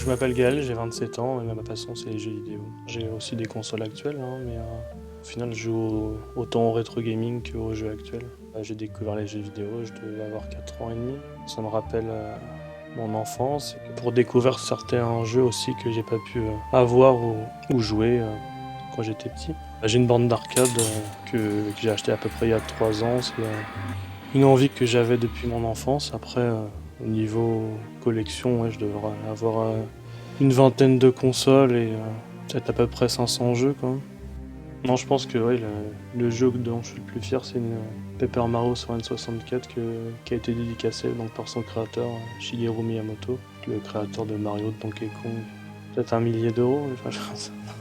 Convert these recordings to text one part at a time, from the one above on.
Je m'appelle Gaël, j'ai 27 ans et ma passion c'est les jeux vidéo. J'ai aussi des consoles actuelles, mais au final je joue autant au rétro gaming qu'aux jeux actuels. J'ai découvert les jeux vidéo, je devais avoir 4 ans et demi. Ça me rappelle mon enfance. Pour découvrir certains jeux aussi que j'ai pas pu avoir ou jouer quand j'étais petit. J'ai une bande d'arcade que j'ai achetée à peu près il y a 3 ans. C'est une envie que j'avais depuis mon enfance. Après, au niveau collection, ouais, je devrais avoir une vingtaine de consoles et peut-être à peu près 500 jeux quand même. Non, je pense que ouais, le jeu dont je suis le plus fier, c'est une Paper Mario sur N64 qui a été dédicacé donc, par son créateur, Shigeru Miyamoto, le créateur de Mario, de Donkey Kong. Peut-être 1 millier d'euros, enfin,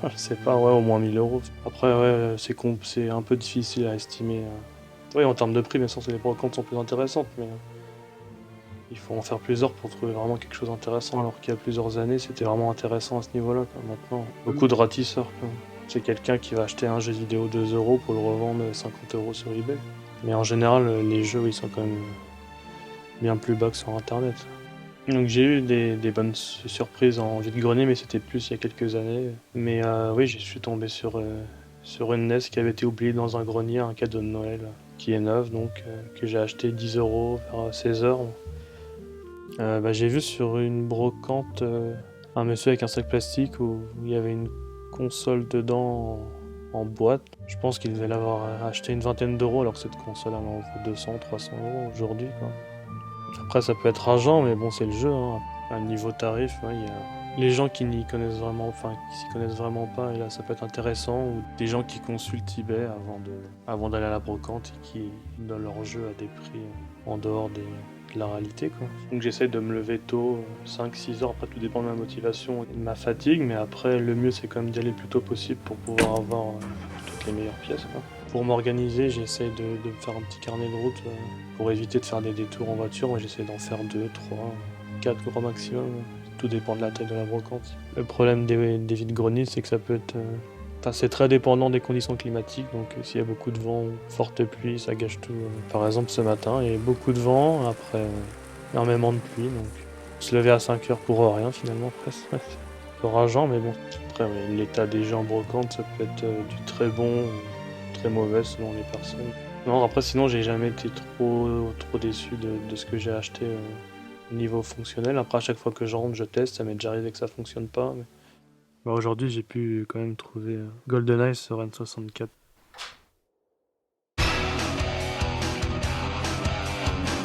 je sais pas, ouais, au moins 1 000 euros. Après, ouais, c'est un peu difficile à estimer. Oui, en termes de prix, bien sûr, les brocantes sont plus intéressantes, mais il faut en faire plusieurs pour trouver vraiment quelque chose d'intéressant. Alors qu'il y a plusieurs années, c'était vraiment intéressant à ce niveau-là. Maintenant, beaucoup de ratisseurs. Quoi. C'est quelqu'un qui va acheter un jeu vidéo 2 euros pour le revendre 50 euros sur eBay. Mais en général, les jeux, ils sont quand même bien plus bas que sur Internet. Donc j'ai eu des bonnes surprises en vide-grenier, mais c'était plus il y a quelques années. Mais oui, je suis tombé sur une NES qui avait été oubliée dans un grenier, un cadeau de Noël, qui est neuve, donc que j'ai acheté 10 euros vers 16 heures. J'ai vu sur une brocante un monsieur avec un sac plastique où il y avait une console dedans en boîte. Je pense qu'il devait l'avoir acheté une vingtaine d'euros alors que cette console elle en vaut 200, 300 euros aujourd'hui. Quoi. Après ça peut être rageant mais bon c'est le jeu. Hein. À niveau tarif, ouais, il y a les gens qui n'y connaissent vraiment, enfin qui s'y connaissent vraiment pas et là ça peut être intéressant ou des gens qui consultent eBay avant d'aller à la brocante et qui donnent leur jeu à des prix en dehors de la réalité quoi. Donc j'essaie de me lever tôt, 5-6 heures, après tout dépend de ma motivation et de ma fatigue, mais après le mieux c'est quand même d'y aller le plus tôt possible pour pouvoir avoir toutes les meilleures pièces quoi. Pour m'organiser, j'essaie de me faire un petit carnet de route pour éviter de faire des détours en voiture. Moi j'essaie d'en faire 2, 3, 4 gros maximum. Tout dépend de la taille de la brocante. Le problème des vides-greniers, c'est que ça peut être enfin, c'est très dépendant des conditions climatiques, donc s'il y a beaucoup de vent ou forte pluie, ça gâche tout. Par exemple, ce matin, il y a eu beaucoup de vent, après énormément de pluie, donc se lever à 5 heures pour rien finalement, presque. C'est un peu rageant, mais bon. Après, ouais, l'état des gens en brocante, ça peut être du très bon ou très mauvais selon les personnes. Non, après, sinon, j'ai jamais été trop déçu de ce que j'ai acheté au niveau fonctionnel. Après, à chaque fois que je rentre, je teste, ça m'est déjà arrivé que ça fonctionne pas. Mais... aujourd'hui, j'ai pu quand même trouver GoldenEye sur N64.